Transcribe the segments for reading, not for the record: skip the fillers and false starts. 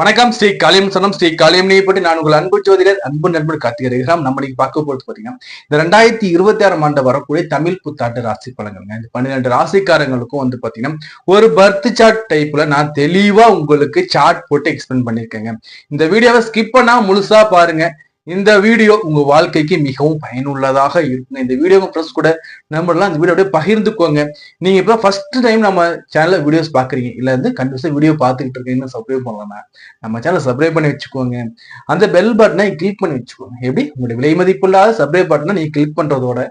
வணக்கம் ஸ்ரீ காளியம் சொன்னம் ஸ்ரீ காளியம் பற்றி நான் உங்கள் அன்பு ஜோதிடர் அன்பு நண்பர் கார்த்திகேயன். நம்ம இன்னைக்கு பார்க்க போறது பாத்தீங்கன்னா இந்த 2026 ஆண்டு வரக்கூடிய தமிழ் புத்தாண்டு ராசி பலன்கள். இந்த 12 ராசிக்காரங்களுக்கும் வந்து பாத்தீங்கன்னா ஒரு பர்த் சார்ட் டைப்ல நான் தெளிவா உங்களுக்கு சார்ட் போட்டு எக்ஸ்பிளைன் பண்ணிருக்கேங்க. இந்த வீடியோவை ஸ்கிப் பண்ணா முழுசா பாருங்க. இந்த வீடியோ உங்க வாழ்க்கைக்கு மிகவும் பயனுள்ளதாக இருக்குங்க. இந்த வீடியோ ஃப்ரெண்ட்ஸ் கூட நம்மளாம் இந்த வீடியோ அப்படியே பகிர்ந்துக்கோங்க. நீங்க இப்ப ஃபர்ஸ்ட் டைம் நம்ம சேனல்ல வீடியோஸ் பாக்குறீங்க இல்ல வந்து கண்டிப்பா வீடியோ பார்த்துக்கிட்டு இருக்கீங்கன்னு சப்ஸ்கிரைப் பண்ணலாம். நம்ம சேனல் சப்ஸ்கிரைப் பண்ணி வச்சுக்கோங்க. அந்த பெல் பட்டனை கிளிக் பண்ணி வச்சுக்கோங்க. எப்படி உங்களுடைய விலை மதிப்புள்ளாத சப்ஸ்கிரைப் பட்டனை நீங்க கிளிக் பண்றதோட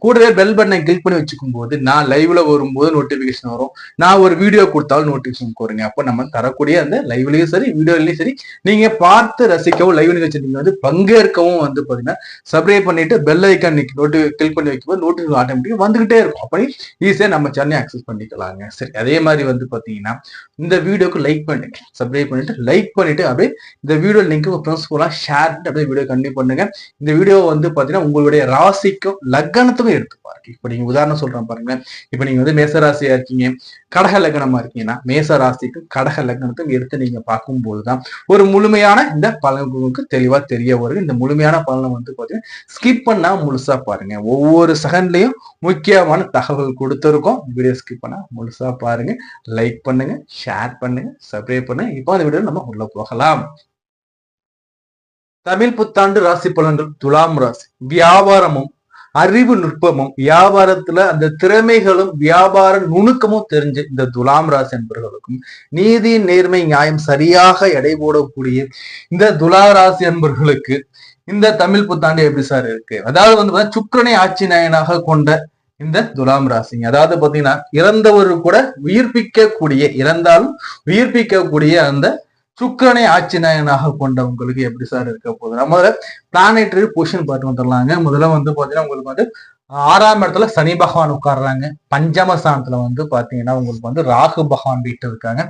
கூடவே பெல் பட்டனை கிளிக் பண்ணி வச்சுக்கும் போது நான் லைவ்ல வரும்போது நோட்டிபிகேஷன் வரும். நான் ஒரு வீடியோ கொடுத்தாலும் நோட்டிபிகேஷன் வருங்க. அப்போ நம்ம தரக்கூடிய அந்த லைவ்லயும் சரி வீடியோலயும் சரி நீங்க பார்த்து ரசிக்கவும் லைவ் நிகழ்ச்சி நீங்க வந்து பங்கேற்கவும் வந்து பாத்தீங்கன்னா சப்ஸ்கிரைப் பண்ணிட்டு பெல் ஐக்கான் கிளிக் பண்ணி வைக்கும்போது நோட்டிபிகேஷன் ஆட்டோமேட்டிக்கா வந்துகிட்டே இருக்கும். அப்படி ஈஸியா நம்ம சேனலை ஆக்சஸ் பண்ணிக்கலாங்க. சரி, அதே மாதிரி வந்து பாத்தீங்கன்னா இந்த வீடியோக்கு லைக் பண்ணுங்க, சப்ஸ்கிரைப் பண்ணிட்டு லைக் பண்ணிட்டு அப்படியே இந்த வீடியோ லிங்க் ஃப்ரெண்ட்ஸ் கூட ஷேர் பண்ணிட்டு அப்படியே வீடியோ கண்டினியூ பண்ணுங்க. இந்த வீடியோ வந்து பாத்தீங்கன்னா உங்களுடைய ராசிக்கும் லக்னத்துக்கும் எடுத்து பாருங்க. இப்ப நீங்க உதாரணம் சொல்றேன் பாருங்க. இப்ப நீங்க வந்து மேச ராசியா இருக்கீங்க, கடக லக்னமா இருக்கீங்கன்னா மேச ராசிக்கும் கடக லக்னத்துக்கும் எடுத்து நீங்க பார்க்கும் போதுதான் ஒரு முழுமையான இந்த பலன்களுக்கு தெளிவா தெரிய வரும். இந்த முழுமையான பலனை வந்து பாத்தீங்கன்னா ஸ்கிப் பண்ணா முழுசா பாருங்க. ஒவ்வொரு செகண்ட்லயும் முக்கியமான தகவல் கொடுத்திருக்கோம். வீடியோ ஸ்கிப் பண்ணா முழுசா பாருங்க. லைக் பண்ணுங்க, ஷேர் பண்ணுங்க, சப்ஸ்கிரைப் பண்ணுங்க. இப்போ அந்த வீடியோ நம்ம உள்ள போகலாம். தமிழ் புத்தாண்டு ராசி பலன்கள். துலாம் ராசி. வியாபாரமும் அறிவு நுட்பமும் வியாபாரத்துல அந்த திறமைகளும் வியாபார நுணுக்கமும் தெரிஞ்சு இந்த துலாம் ராசி என்பவர்களுக்கும் நீதி நேர்மை நியாயம் சரியாக எடை போடக்கூடிய இந்த துலா ராசி என்பவர்களுக்கு இந்த தமிழ் புத்தாண்டு எப்படி சார் இருக்கு? அதாவது வந்து சுக்கிரனை ஆட்சி நாயனாக கொண்ட இந்த துலாம் ராசிங்க. அதாவது பாத்தீங்கன்னா இறந்தவர் கூட இறந்தாலும் உயிர்ப்பிக்கக்கூடிய அந்த சுக்கிரனை ஆட்சி நாயனாக கொண்டவங்களுக்கு எப்படி சார் இருக்க போகுது? நம்ம பிளானெட்டரி பொசிஷன் பார்த்து வந்துடலாங்க. முதல்ல வந்து பாத்தீங்கன்னா உங்களுக்கு வந்து 6ஆம் இடத்துல சனி பகவான் உட்கார்றாங்க. பஞ்சம ஸ்தானத்துல வந்து பாத்தீங்கன்னா உங்களுக்கு வந்து ராகு பகவான் வீட்டு இருக்காங்க.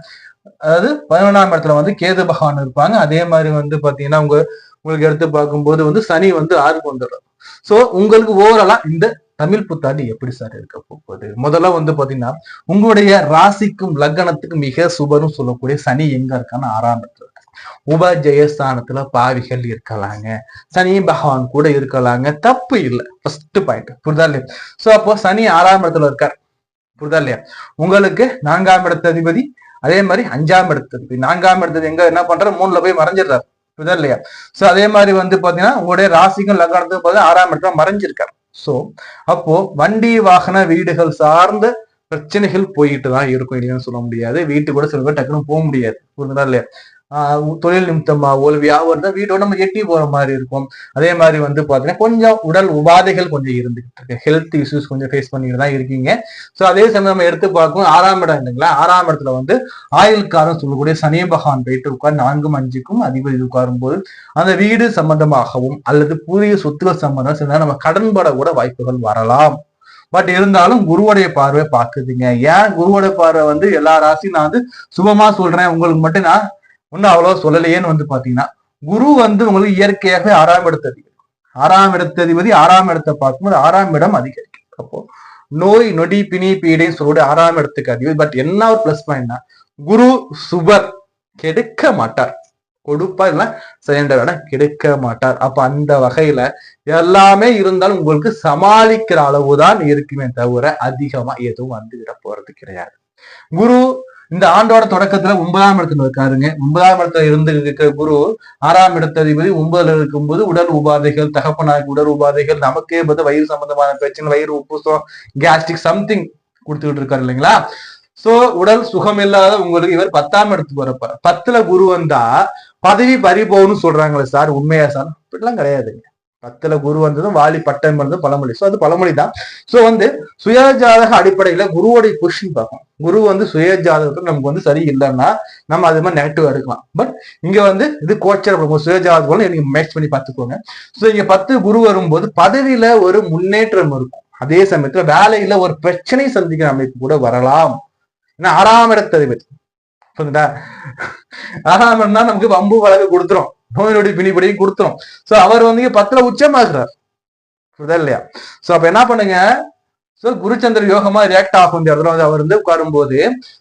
அதாவது 11ஆம் இடத்துல வந்து கேது பகவான் இருப்பாங்க. அதே மாதிரி வந்து பாத்தீங்கன்னா உங்களுக்கு எடுத்து பார்க்கும்போது வந்து சனி வந்து 6க்கு வந்துடுறாரு. சோ உங்களுக்கு ஓவராலா இந்த தமிழ் புத்தாண்டு எப்படி சார் இருக்க போகுது? முதல்ல வந்து பாத்தீங்கன்னா உங்களுடைய ராசிக்கும் லக்னத்துக்கும் மிக சுபரும் சொல்லக்கூடிய சனி எங்க இருக்கான்னு 6ஆம் இடத்துல இருக்கு. உபஜெயஸ்தானத்துல பாவிகள் இருக்கலாங்க, சனி பகவான் கூட இருக்கலாங்க, தப்பு இல்லை. ஃபர்ஸ்ட் பாயிண்ட் புரிதா இல்லையா? சோ அப்போ சனி 6ஆம் இடத்துல இருக்கார், புரிதா இல்லையா? உங்களுக்கு 4ஆம் இடத்த அதிபதி, அதே மாதிரி 5ஆம் இடத்த அதிபதி. 4ஆம் இடத்துல எங்க என்ன பண்றாரு? 3ல போய் மறைஞ்சிடுறாரு, புரிதா இல்லையா? சோ அதே மாதிரி வந்து பாத்தீங்கன்னா உங்களுடைய ராசிக்கும் லக்னத்துக்கும் பார்த்தீங்கன்னா 6ஆம் இடத்துல மறைஞ்சிருக்காரு. சோ அப்போ வண்டி வாகன வீடுகள் சார்ந்த பிரச்சனைகள் போயிட்டு தான் இருக்கும், இல்லைன்னு சொல்ல முடியாது. வீட்டு கூட சில பேர் டக்குன்னு போக முடியாது, புரியுதா இல்லையா? தொழில் நிமித்தமாவோ வியாபாரம் வீட்டோட நம்ம எட்டி போற மாதிரி இருக்கும். அதே மாதிரி வந்து பாத்தீங்கன்னா கொஞ்சம் உடல் உபாதைகள் கொஞ்சம் இருந்துகிட்டு இருக்கு, ஹெல்த் இஷ்யூஸ் கொஞ்சம் ஃபேஸ் பண்ணிட்டு தான் இருக்கீங்க. சோ அதே சமயம் நம்ம எடுத்து பார்க்கும் 6ஆம் இடம் இல்லைங்களா? 6ஆம் இடத்துல வந்து ஆயுள்காரன் சொல்லக்கூடிய சனி பகவான் போயிட்டு உட்கார் 4ம் 5க்கும் அதிபதி உட்காரும் போது அந்த வீடு சம்பந்தமாகவும் அல்லது புதிய சொத்துக்கள் சம்பந்தம் நம்ம கடன்பட கூட வாய்ப்புகள் வரலாம். பட் இருந்தாலும் குருவுடைய பார்வை பாக்குதுங்க. ஏன் குருவோட பார்வை வந்து எல்லா ராசியும் நான் வந்து சுபமா சொல்றேன், உங்களுக்கு மட்டும் நான் ஒன்னும் அவ்வளவு சொல்லலையேன்னு வந்து பாத்தீங்கன்னா குரு வந்து உங்களுக்கு இயற்கையாகவே 6ஆம் இடத்த அதிபதி. 6ஆம் இடத்த அதிபதி 6ஆம் இடத்தை பார்க்கும்போது 6ஆம் இடம் அதிகரிக்கும். அப்போ நோய் நொடி பிணி பீடைன்னு சொல்லக்கூடிய 6ஆம் இடத்துக்கு அதிபதி. பட் என்ன ஒரு பிளஸ் பாயிண்ட்னா குரு சுபர், கெடுக்க மாட்டார். கொடுப்பா இல்ல செயல்ட கெடுக்க மாட்டார். அப்ப அந்த வகையில எல்லாமே இருந்தாலும் உங்களுக்கு சமாளிக்கிற அளவுதான் இருக்குமே தவிர அதிகமா எதுவும் வந்துவிட போறது கிடையாது. குரு இந்த ஆண்டோட தொடக்கத்துல 9ஆம் இடத்துல இருக்காருங்க. 9ஆம் இடத்துல இருந்து இருக்கிற குரு 6ஆம் இடத்த அதிபதி 9ல இருக்கும்போது உடல் உபாதைகள், தகப்பனாருக்கு உடல் உபாதைகள், நமக்கே பார்த்து வயிறு சம்பந்தமான பிரச்சனை, வயிறு உப்புசம், கேஸ்ட்ரிக் சம்திங் கொடுத்துக்கிட்டு இருக்காரு இல்லைங்களா? சோ உடல் சுகம் இல்லாத உங்களுக்கு இவர் 10ஆம் இடத்துக்கு வரப்பாரு. 10ல குரு வந்தா பதவி பறிபோன்னு சொல்றாங்களே சார், உண்மையா சார்? இப்படிலாம் கிடையாதுங்க. 10ல குரு வந்ததும் வாலி பட்டம் வந்ததும் பழமொழி. சோ அது பழமொழி தான். சோ வந்து சுயஜாதக அடிப்படையில குருவோடைய பொசிஷன் பார்க்கணும். குரு வந்து சுயஜாதகத்துல நமக்கு வந்து சரி இல்லைன்னா நம்ம அது மாதிரி நெகட்டிவ் எடுக்கலாம். பட் இங்க வந்து இது கோச்சர் சுயஜாதகம் நீங்க மேட்ச் பண்ணி பார்த்துக்கோங்க. சோ இங்க 10 குரு வரும்போது பதவியில ஒரு முன்னேற்றம் இருக்கும். அதே சமயத்துல வேலையில ஒரு பிரச்சனை சந்திக்கிற அமைப்பு கூட வரலாம். ஏன்னா 6ஆம் இடத்த அதிபதி, புரியுதா? 6ஆம் இடம் தான் நமக்கு வம்பு வழக்கு கொடுத்துரும், நோய் நொடி பிணிபடியும் கொடுத்துரும். சோ அவர் வந்து 10ல உச்சமாகிறார், புரியுதா இல்லையா? சோ அப்ப என்ன பண்ணுங்க, சோ குருச்சந்திர யோகமா ரியாக்ட் ஆகும் இந்த இடத்துல வந்து அவர் வந்து உட்காரும்போது.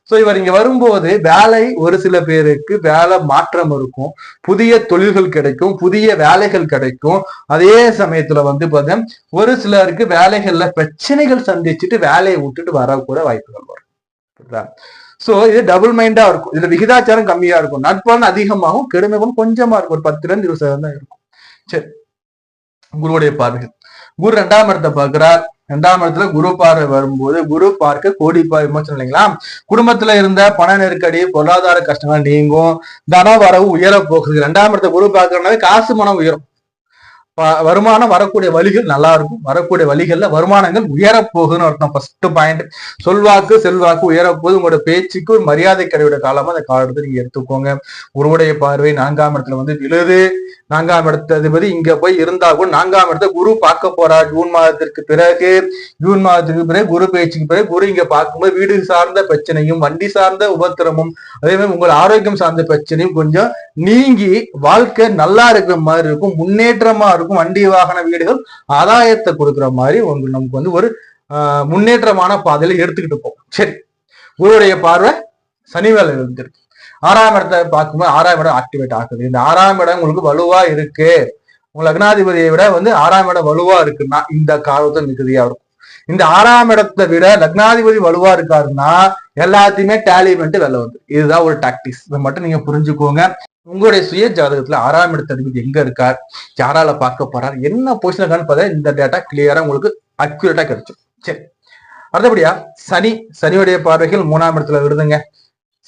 சோ இவர் இங்க வரும்போது வேலை ஒரு சில பேருக்கு வேலை மாற்றம் இருக்கும், புதிய தொழில்கள் கிடைக்கும், புதிய வேலைகள் கிடைக்கும். அதே சமயத்துல வந்து பார்த்தீங்கன்னா ஒரு சிலருக்கு வேலைகள்ல பிரச்சனைகள் சந்திச்சுட்டு வேலையை விட்டுட்டு வரக்கூட வாய்ப்புகள் வரும். சோ இது டபுள் மைண்டா இருக்கும். இதுல விகிதாச்சாரம் கம்மியா இருக்கும், நட்பலன் அதிகமாகும், கெடுமைகளும் கொஞ்சமா இருக்கும், ஒரு 10-20% தான் இருக்கும். சரி, குருவுடைய பார்வைகள். குரு 2ஆம் இடத்தை பார்க்கிறார். 2ஆம் இடத்துல குரு பார்வை வரும்போது குரு பார்க்க கோடி விமோசனம் இல்லைங்களா. குடும்பத்துல இருந்த பண நெருக்கடி, பொருளாதார கஷ்டங்கள் நீங்கும், தன வரவு உயர போகுது. 2ஆம் இடத்தை குரு பார்க்கறதுனால காசு மனம் உயரும், வருமானம் வரக்கூடிய வழிகள் நல்லா இருக்கும், வரக்கூடிய வழிகள்ல வருமானங்கள் உயர போகுதுன்னு அர்த்தம். ஃபர்ஸ்ட் பாயிண்ட், சொல்வாக்கு செல்வாக்கு உயரப்போகுது. உங்களோட பேச்சுக்கு ஒரு மரியாதை கிடையோட காலமா அந்த காலத்தை நீங்க எடுத்துக்கோங்க. குருவுடைய பார்வை 4ஆம் இடத்துல வந்து விழுது. 4ஆம் இடத்ததிபதி இங்க போய் இருந்தா கூட 4ஆம் இடத்த குரு பார்க்க போறார் ஜூன் மாதத்திற்கு பிறகு. ஜூன் மாதத்துக்கு பிறகு குரு பயிற்சிக்கு பிறகு குரு இங்க பார்க்கும்போது வீடு சார்ந்த பிரச்சனையும், வண்டி சார்ந்த உபத்திரமும், அதே மாதிரி உங்கள் ஆரோக்கியம் சார்ந்த பிரச்சனையும் கொஞ்சம் நீங்கி வாழ்க்கை நல்லா இருக்கிற மாதிரி இருக்கும், முன்னேற்றமா இருக்கும். வண்டி வாகன வீடுகள் ஆதாயத்தை கொடுக்குற மாதிரி நமக்கு வந்து ஒரு முன்னேற்றமான பாதையில எடுத்துக்கிட்டு போகும். சரி, குருவுடைய பார்வை சனி வேலை இருந்திருக்கு. 6ஆம் இடத்தை பார்க்கும்போது 6ஆம் இடம் ஆக்டிவேட் ஆகுது. இந்த 6ஆம் இடம் உங்களுக்கு வலுவா இருக்கு, உங்க லக்னாதிபதியை விட வந்து 6ஆம் இடம் வலுவா இருக்குன்னா இந்த காலத்தை மிகுதியா இருக்கும். இந்த 6ஆம் இடத்தை விட லக்னாதிபதி வலுவா இருக்காருன்னா எல்லாத்தையுமே டேலி பண்ணிட்டு வெளில வந்து, இதுதான் ஒரு டாக்டிக்ஸ். இதை மட்டும் நீங்க புரிஞ்சுக்கோங்க. உங்களுடைய சுய ஜாதகத்துல 6ஆம் இடத்த அதிபதி எங்க இருக்கார், யாரால பார்க்க போறார், என்ன பொசிஷன் இருக்கான்னு பார்த்தா இந்த டேட்டா கிளியரா உங்களுக்கு அக்யூரேட்டா கிடைக்கும். சரி, அடுத்தபடியா சனியுடைய பார்வைகள் 3ஆம் இடத்துல விடுதுங்க.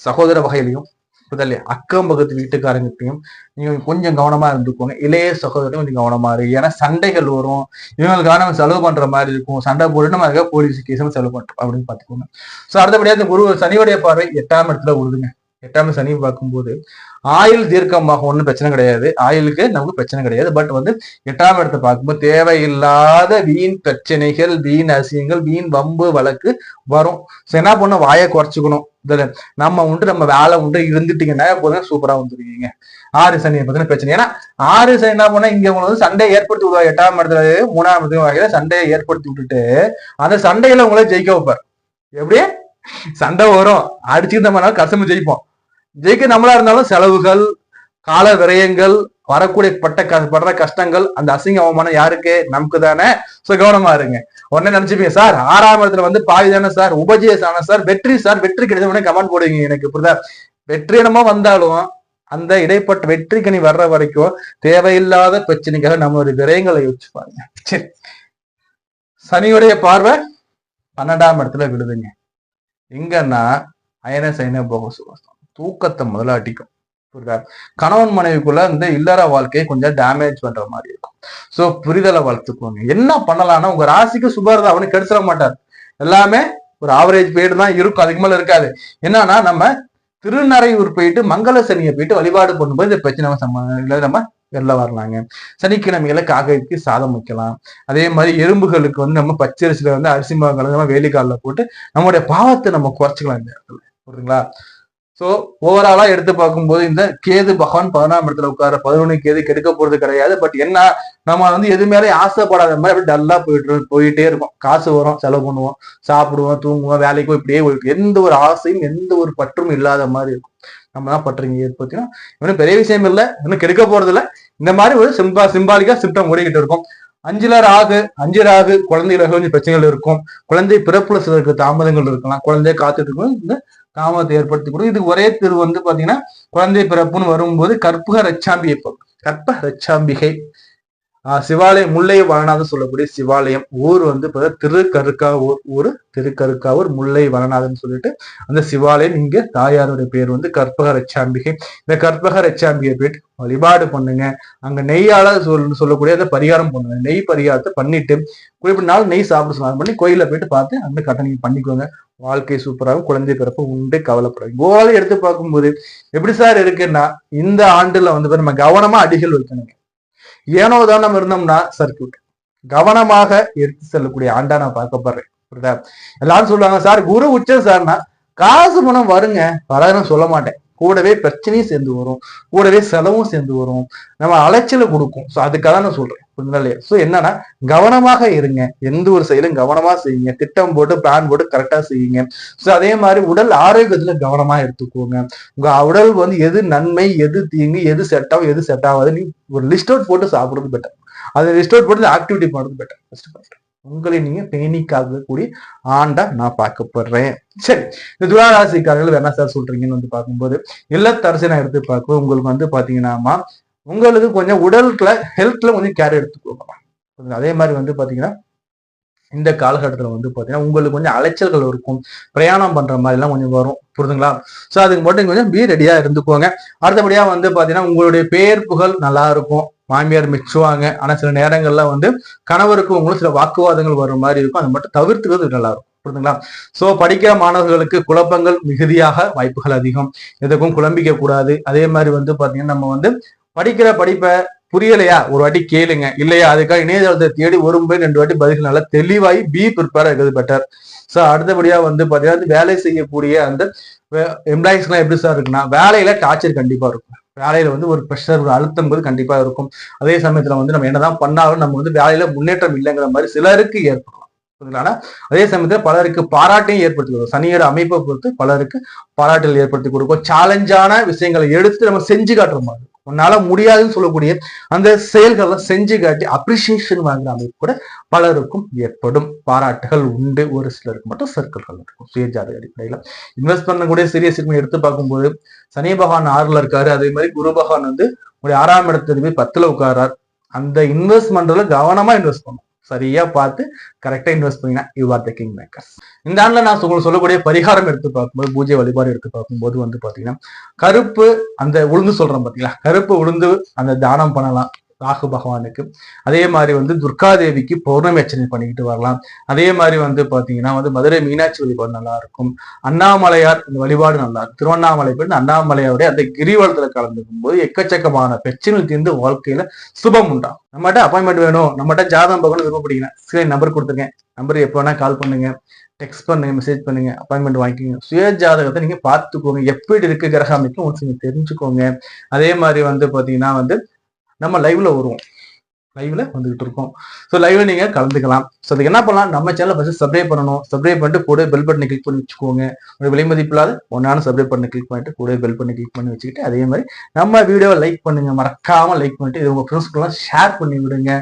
சகோதர வகையிலையும் இல்லையா, அக்கம் பக்கத்து வீட்டுக்காரங்கிட்டையும் நீங்க கொஞ்சம் கவனமா இருந்துக்கோங்க. இளைய சகோதரரும் கொஞ்சம் கவனமா இருக்கு, ஏன்னா சண்டைகள் வரும், இவங்களுக்கான நம்ம செலவு பண்ற மாதிரி இருக்கும், சண்டை போட்டு நம்ம அதுக்காக போலீஸ் கேஸும் செலவு பண்றோம் அப்படின்னு பாத்துக்கோங்க. சோ அடுத்தபடியா இந்த குரு சனியுடைய பார்வை 8ஆம் இடத்துல விடுதுங்க. 8ஆம் சனி பார்க்கும்போது ஆயுள் தீர்க்கமாக ஒன்றும் பிரச்சனை கிடையாது, ஆயுளுக்கு நமக்கு பிரச்சனை கிடையாது. பட் வந்து 8ஆம் இடத்தை பார்க்கும்போது தேவையில்லாத வீண் பிரச்சனைகள், வீண் அசியங்கள், வீண் வம்பு வழக்கு வரும். என்ன பண்ண, வாயை குறைச்சிக்கணும். நம்ம உண்டு நம்ம வேலை உண்டு இருந்துட்டீங்கன்னா போதும், சூப்பரா வந்துருக்கீங்க. 6 சனியை பத்தின பிரச்சனை, ஏன்னா 6 சனி என்ன பண்ணா இங்க உங்களுக்கு வந்து சண்டையை ஏற்படுத்தி விடுவாங்க. 8ஆம் இடத்துல 3ஆம் இடத்துல வகையில சண்டையை ஏற்படுத்தி விட்டுட்டு அந்த சண்டையில உங்களை ஜெயிக்க வைப்பார். எப்படி சண்டை வரும், அடிச்சுட்டு நம்ம கசமு ஜெயிப்போம். ஜெயிக்க நம்மளா இருந்தாலும் செலவுகள், கால விரயங்கள், வரக்கூடிய படுற கஷ்டங்கள், அந்த அசிங்க அவமானம் யாருக்கு, நமக்கு தானே. சோ கவனமா இருங்க. உடனே நினைச்சுப்பீங்க, சார் 6ஆம் இடத்துல வந்து பாவி தானே சார், உபஜயசான சார், வெற்றி சார், வெற்றி கிடைச்ச உடனே கமெண்ட் போடுவீங்க. எனக்கு புரியுதா, வெற்றி என்னமோ வந்தாலும் அந்த இடைப்பட்ட வெற்றிக்கு நீ வர்ற வரைக்கும் தேவையில்லாத பிரச்சனைக்காக நம்ம ஒரு விரயங்களை யோசிச்சு பாருங்க. சரி, சனியுடைய பார்வை 12ஆம் இடத்துல விடுதுங்க. எங்கன்னா அயன சைன போக சுவாசம், தூக்கத்தை முதல்ல அடிக்கும். புரியுதா, கணவன் மனைவிக்குள்ள இந்த இல்லற வாழ்க்கையை கொஞ்சம் டேமேஜ் பண்ற மாதிரி இருக்கும். சோ புரிதலை வளர்த்துக்கோங்க. என்ன பண்ணலாம்னா, உங்க ராசிக்கு சுபர் அவனுக்கு கெடுத்துட மாட்டார், எல்லாமே ஒரு ஆவரேஜ் பீரியட் தான் இருக்கும், அதுக்கு மேல இருக்காது. என்னன்னா நம்ம திருநறையூர் போயிட்டு மங்கள சனியை போயிட்டு வழிபாடு பண்ணும்போது இந்த பிரச்சனை நம்ம வெளில வரலாங்க. சனிக்கிழமைகளை காக்கைக்கு சாதம் வைக்கலாம். அதே மாதிரி எறும்புகளுக்கு வந்து நம்ம பச்சரிசியில வந்து அரிசி மாவு கலந்து நம்ம வேலிக்காலில் போட்டு நம்மளுடைய பாவத்தை நம்ம குறைச்சிக்கலாம் இந்த இடத்துல. புரியுதுங்களா? சோ ஓவராலா எடுத்து பார்க்கும்போது இந்த கேது பகவான் 11ஆம் இடத்துல உட்கார 11 கேது கெடுக்க போறது கிடையாது. பட் என்ன, நம்ம வந்து எது மேலே ஆசைப்படாத மாதிரி அப்படி டல்லா போயிட்டே இருக்கும். காசு வரும், செலவு பண்ணுவோம், சாப்பிடுவோம், தூங்குவோம், வேலைக்கும் இப்படியே எந்த ஒரு ஆசையும் எந்த ஒரு பற்றும் இல்லாத மாதிரி இருக்கும். நம்ம தான் பற்றுங்க ஏற்படுத்தினா இன்னும் பெரிய விஷயம் இல்லை, இன்னும் கெடுக்க போறது இல்லை. இந்த மாதிரி ஒரு சிம்பாலிக்கா சிம்டம் ஓடிக்கிட்டு இருக்கும். 5 ராகு குழந்தைகளுக்கு கொஞ்சம் பிரச்சனைகள் இருக்கும். குழந்தை பிறப்புல சிலருக்கு தாமதங்கள் இருக்கலாம். குழந்தைய காத்துட்டு இருக்கும், இந்த தாமதத்தை ஏற்படுத்தி கொடுக்கும். இதுக்கு ஒரே தீர்வு வந்து பாத்தீங்கன்னா, குழந்தை பிறப்புன்னு வரும்போது கற்பக ரச்சாம்பிகை சிவாலயம், முல்லை வனநாதன் சொல்லக்கூடிய சிவாலயம் ஊர் வந்து திருக்கருக்காவூர் முல்லை வனநாதன் சொல்லிட்டு அந்த சிவாலயம், இங்க தாயாருடைய பேர் வந்து கற்பக ரச்சாம்பிகை. இந்த கற்பக ரச்சாம்பிகை போயிட்டு வழிபாடு பண்ணுங்க. அங்க நெய்யால சொல்லக்கூடிய அந்த பரிகாரம் பண்ணுங்க. நெய் பரிகாரத்தை பண்ணிட்டு குறிப்பிட்ட நாள் நெய் சாப்பிட சொன்னாங்க பண்ணி கோயில போயிட்டு பார்த்து அந்த கட்டணம் பண்ணிக்கோங்க. வாழ்க்கை சூப்பராகவும், குழந்தை பிறப்பு உண்டு, கவலைப்படாது. கோவால எடுத்து பார்க்கும்போது எப்படி சார் இருக்குன்னா, இந்த ஆண்டுல வந்து நம்ம கவனமா அடிகள் வைக்கணுங்க. ஏனோ தான் நம்ம இருந்தோம்னா சர்க்கியூட். கவனமாக எடுத்து செல்லக்கூடிய ஆண்டா நான் பார்க்கப்படுறேன். புரியுதா? எல்லாரும் சொல்லுவாங்க, சார் குரு உச்சம் சார்னா காசு பணம் வருங்க, வராதுன்னு சொல்ல மாட்டேன். கூடவே பிரச்சனையும் சேர்ந்து வரும், கூடவே செலவும் சேர்ந்து வரும், நம்ம அலைச்சலை கொடுக்கும். ஸோ அதுக்காக நான் சொல்றேன், புரியுதுங்களா இல்லையா? ஸோ என்னன்னா கவனமாக இருங்க, எந்த ஒரு செயலும் கவனமா செய்யுங்க, திட்டம் போட்டு பிளான் போட்டு கரெக்டா செய்யுங்க. ஸோ அதே மாதிரி உடல் ஆரோக்கியத்துல கவனமா எடுத்துக்கோங்க. உங்க உடலுக்கு வந்து எது நன்மை, எது தீங்கு, எது செட் ஆகும், எது செட் ஆகாது, நீ ஒரு லிஸ்ட் அவுட் போட்டு சாப்பிடுறது பெட்டர். அதை லிஸ்ட் அவுட் போட்டு ஆக்டிவிட்டி பண்றது பெட்டர். உங்களை நீங்க பேணிக்காகக்கூடிய ஆண்டா நான் பார்க்கப்படுறேன். சரி, இந்த துளாராசிக்காரர்கள் என்ன சார் சொல்றீங்கன்னு வந்து பார்க்கும்போது, இல்லத்தரசி நான் எடுத்து பார்க்கும்போது உங்களுக்கு வந்து பாத்தீங்கன்னா உங்களுக்கு கொஞ்சம் உடல்ல ஹெல்த்ல கொஞ்சம் கேர் எடுத்துக்கோங்க. அதே மாதிரி வந்து பாத்தீங்கன்னா இந்த காலகட்டத்தில் வந்து பாத்தீங்கன்னா உங்களுக்கு கொஞ்சம் அலைச்சல்கள் இருக்கும், பிரயாணம் பண்ற மாதிரி எல்லாம் கொஞ்சம் வரும், புரியுதுங்களா? சோ அதுக்கு மட்டும் கொஞ்சம் பி ரெடியா இருந்துக்கோங்க. அடுத்தபடியா வந்து பாத்தீங்கன்னா உங்களுடைய பேர் புகழ் நல்லா இருக்கும், மாமியார் மிச்சுவாங்க. ஆனா சில நேரங்கள்ல வந்து கணவருக்கு உங்களுக்கு சில வாக்குவாதங்கள் வர மாதிரி இருக்கும், அதை மட்டும் தவிர்த்துக்கிறது நல்லா இருக்கும், புரியுதுங்களா? சோ படிக்கிற மாணவர்களுக்கு குழப்பங்கள் மிகுதியாக வாய்ப்புகள் அதிகம், எதுக்கும் குழம்பிக்க கூடாது. அதே மாதிரி வந்து பாத்தீங்கன்னா நம்ம வந்து படிக்கிற படிப்பை புரியலையா ஒரு வாட்டி கேளுங்க, இல்லையா அதுக்காக இணையதளத்தை தேடி ஒரு முறை 2 வாட்டி பதில் நல்லா தெளிவாகி பி ப்ரிப்பேர் இருக்கிறது பெட்டர். ஸோ அடுத்தபடியா வந்து பாத்தீங்கன்னா வேலை செய்யக்கூடிய அந்த எம்ப்ளாயிஸ் எல்லாம் எப்படி சார் இருக்குன்னா, வேலையில டார்ச்சர் கண்டிப்பா இருக்கும், வேலையில வந்து ஒரு ப்ரெஷர், ஒரு அழுத்தம் கண்டிப்பா இருக்கும். அதே சமயத்துல வந்து நம்ம என்னதான் பண்ணாலும் நம்ம வந்து வேலையில முன்னேற்றம் இல்லைங்கிற மாதிரி சிலருக்கு ஏற்படும். ஆனா அதே சமயத்துல பலருக்கு பாராட்டையும் ஏற்படுத்தி கொடுக்கும். சனியோட அமைப்பை பொறுத்து பலருக்கு பாராட்டுகள் ஏற்படுத்தி கொடுக்கும். சேலஞ்சான விஷயங்களை எடுத்து நம்ம செஞ்சு காட்டுற மாதிரி, உன்னால முடியாதுன்னு சொல்லக்கூடிய அந்த செயல்களை செஞ்சு காட்டி அப்ரிசியேஷன் வாங்குற அமைப்பு கூட பலருக்கும் ஏற்படும். பாராட்டுகள் உண்டு, ஒரு சிலருக்கு மட்டும் சர்க்கிள்கள் இருக்கும். சுயஜாத அடிப்படையில இன்வெஸ்ட் பண்ணக்கூடிய சீரியஸ் எடுத்து பார்க்கும்போது சனி பகவான் 6ல இருக்காரு, அதே மாதிரி குரு பகவான் வந்து உங்களுடைய 6ஆம் இடத்துல போய் 10ல உட்காரார். அந்த இன்வெஸ்ட்மெண்ட்ல கவனமா இன்வெஸ்ட் பண்ணும், சரியா பார்த்து கரெக்டா இன்வெஸ்ட் பண்ணீங்கன்னா you are the king makers. இந்த ஆண்டுல நான் உங்களுக்கு சொல்லக்கூடிய பரிகாரம் எடுத்து பார்க்கும்போது, பூஜை வழிபாடு எடுத்து பார்க்கும்போது வந்து பாத்தீங்கன்னா கருப்பு அந்த உளுந்து சொல்றோம் பாத்தீங்களா, கருப்பு உளுந்து அந்த தானம் பண்ணலாம் ராகு பகவானுக்கு. அதே மாதிரி வந்து துர்காதேவிக்கு பௌர்ணமி அர்ச்சனை பண்ணிக்கிட்டு வரலாம். அதே மாதிரி வந்து பாத்தீங்கன்னா வந்து மதுரை மீனாட்சி வழிபாடு நல்லா இருக்கும், அண்ணாமலையார் இந்த வழிபாடு நல்லா இருக்கும். திருவண்ணாமலை போய் அண்ணாமலையாருடைய அந்த கிரிவலத்துல கலந்துக்கும் போது எக்கச்சக்கமான பிரச்சனைகள் தீர்ந்து வாழ்க்கையில சுபம் உண்டாகும். நம்மகிட்ட அப்பாயின்மெண்ட் வேணும், நம்மகிட்ட ஜாதகம் பார்க்கணும் விருப்பப்படுறீங்கன்னா சரி நம்பர் கொடுத்துருங்க, நம்பர் எப்போ வேணா கால் பண்ணுங்க, டெக்ஸ்ட் பண்ணுங்க, மெசேஜ் பண்ணுங்க, அப்பாயின்மெண்ட் வாங்கிக்கோங்க. சுய ஜாதகத்தை நீங்க பார்த்துக்கோங்க, எப்படி இருக்கு கிரக அமைக்கும் நீங்க தெரிஞ்சுக்கோங்க. அதே மாதிரி வந்து பாத்தீங்கன்னா வந்து நம்ம லைவ்ல வருவோம், லைவ்ல வந்துகிட்டு இருக்கோம். ஸோ லைவ்ல நீங்க கலந்துக்கலாம். ஸோ அதுக்கு என்ன பண்ணலாம், நம்ம சேனலை ஃபர்ஸ்ட் சப்ஸ்கிரைப் பண்ணணும். சப்ஸ்கிரைப் பண்ணிட்டு கூட பெல் பட்டனை கிளிக் பண்ணி வச்சுக்கோங்க. ஒரு விலை மதிப்பில்லாத ஒன்னான சப்ஸ்கிரைப் பண்ணி கிளிக் பண்ணிட்டு கூட பெல் பண்ணி கிளிக் பண்ணி வச்சுக்கிட்டு அதே மாதிரி நம்ம வீடியோவை லைக் பண்ணுங்க, மறக்காம லைக் பண்ணிட்டு இது உங்க ஃப்ரெண்ட்ஸ்க்குலாம் ஷேர் பண்ணி விடுங்க.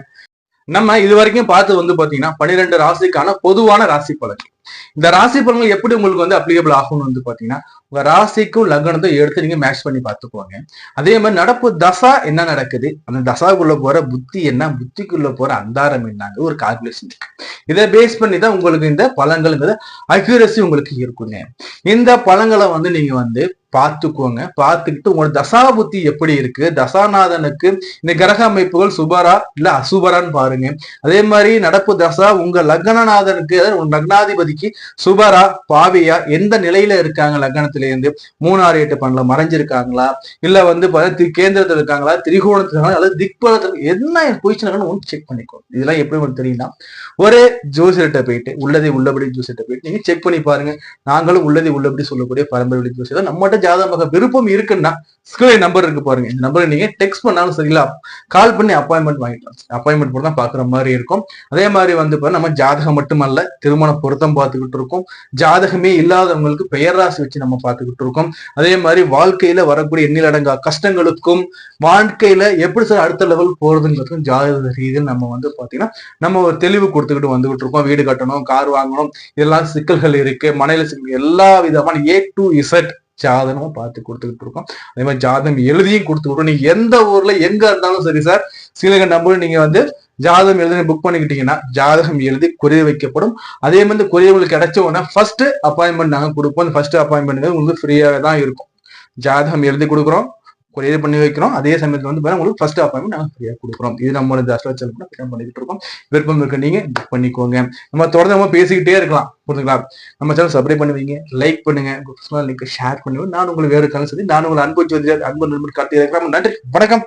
நம்ம இது வரைக்கும் பார்த்து வந்து பாத்தீங்கன்னா 12 ராசிக்கான பொதுவான ராசி பலன்கள். இந்த ராசி பலன்கள் எப்படி உங்களுக்கு வந்து அப்ளிகபிள் ஆகும்னு வந்து பாத்தீங்கன்னா உங்க ராசிக்கும் லக்னத்தை எடுத்து நீங்க மேட்ச் பண்ணி பார்த்துக்குவாங்க. அதே மாதிரி நடப்பு தசா என்ன நடக்குது, அந்த தசாக்குள்ள போற புத்தி என்ன, புத்திக்குள்ள போற அந்தாரம் என்னங்க ஒரு கால்குலேஷன் இருக்கு. இதை பேஸ் பண்ணி தான் உங்களுக்கு இந்த பலன்கள்ங்கிறது அக்யூரசி உங்களுக்கு இருக்குங்க. இந்த பலன்களை வந்து நீங்க வந்து பார்த்துக்கோங்க. பார்த்துக்கிட்டு உங்களோட தசா புத்தி எப்படி இருக்கு, தசாநாதனுக்கு இந்த கிரக அமைப்புகள் சுபரா இல்ல அசுபரான்னு பாருங்க. அதே மாதிரி நடப்பு தசா உங்க லக்னநாதனுக்கு லக்னாதிபதிக்கு சுபரா பாவியா எந்த நிலையில இருக்காங்க, லக்னத்திலேருந்து 3, 6, 8 பண்ணல மறைஞ்சிருக்காங்களா, இல்ல வந்து கேந்திரத்தில் இருக்காங்களா, திரிகோணத்துல இருக்காங்களா, அல்லது திக்பலத்துல என்ன பொசிஷன் ஒன்று செக் பண்ணிக்கோங்க. இதெல்லாம் எப்படி உங்களுக்கு தெரியும்னா ஒரு ஜோசியர்கிட்ட போயிட்டு உள்ளதை உள்ளபடி ஜோசியர்கிட்ட போயிட்டு நீங்க செக் பண்ணி பாருங்க. நாங்களும் உள்ளதை உள்ளபடி சொல்லக்கூடிய பரம்பரை ஜோசியர் நம்மகிட்ட ஜாதக விருப்பம் இருக்குன்னா ஸ்கிரீன் நம்பர் இருக்கு பாருங்க, இந்த நம்பரை நீங்க டெக்ஸ்ட் பண்ணாலும் சரிங்களா, கால் பண்ணி அப்பாயின்மெண்ட் வாங்கிக்கலாம். அப்பாயின்மெண்ட் போட்டு தான் பாக்குற மாதிரி இருக்கும். அதே மாதிரி வந்து நம்ம ஜாதகம் மட்டுமல்ல திருமண பொருத்தம் பார்த்துக்கிட்டு இருக்கோம், ஜாதகமே இல்லாதவங்களுக்கு பெயர் ராசி வச்சு நம்ம பார்த்துக்கிட்டு இருக்கோம். அதே மாதிரி வாழ்க்கையில வரக்கூடிய எண்ணிலடங்கா கஷ்டங்களுக்கும் வாழ்க்கையில எப்படி சார் அடுத்த லெவல் போறதுங்கிறதுக்கும் ஜாதக ரீதியில் நம்ம வந்து பாத்தீங்கன்னா நம்ம ஒரு தெளிவு கொடுத்துக்கிட்டு வந்துகிட்டு இருக்கோம். வீடு கட்டணும், கார் வாங்கணும், இதெல்லாம் சிக்கல்கள் இருக்கு, மனையில சிக்கல், எல்லா விதமான A to Z ஜாதகமும் பார்த்து கொடுத்துக்கிட்டு இருக்கோம். அதே மாதிரி ஜாதகம் எழுதியும் கொடுத்துக்கிட்டோம். நீங்க எந்த ஊர்ல எங்க இருந்தாலும் சரி சார், ஸ்ரீலங்கா நம்பர் நீங்க வந்து ஜாதகம் எழுதி புக் பண்ணிக்கிட்டீங்கன்னா ஜாதகம் எழுதி கொரியர் வைக்கப்படும். அதே மாதிரி கொரியர் உங்களுக்கு கிடைச்ச உடனே ஃபர்ஸ்ட் அப்பாயின்மெண்ட் நாங்க கொடுப்போம். அந்த ஃபர்ஸ்ட் அப்பாயின்மெண்ட் உங்களுக்கு ஃப்ரீயாவே தான் இருக்கும். ஜாதகம் எழுதி கொடுக்குறோம், கொரியர் பண்ணி வைக்கிறோம். அதே சமயத்துல வந்து உங்களுக்கு ஃபர்ஸ்ட் அப்பாயின்மெண்ட் நாங்கள் ஃப்ரீயா கொடுக்குறோம். இது நம்மளோட அஸ்ட்ரோச்சல் பண்ணிக்கிட்டு இருக்கோம். விருப்பம் இருக்கு நீங்க புக் பண்ணிக்கோங்க. நம்ம தொடர்ந்து நம்ம பேசிக்கிட்டே இருக்கலாம், புரிஞ்சுங்களா? நம்ம சேனல் சப்ஸ்கிரைப் பண்ணுவீங்க, லைக் பண்ணுங்க, ஷேர் பண்ணுவேன். நான் உங்களுக்கு வேறு காலம் சரி, நான் உங்களை அன்பு ஜோதிடர் அன்பு நண்பர் கார்த்திகை. நன்றி, வணக்கம்.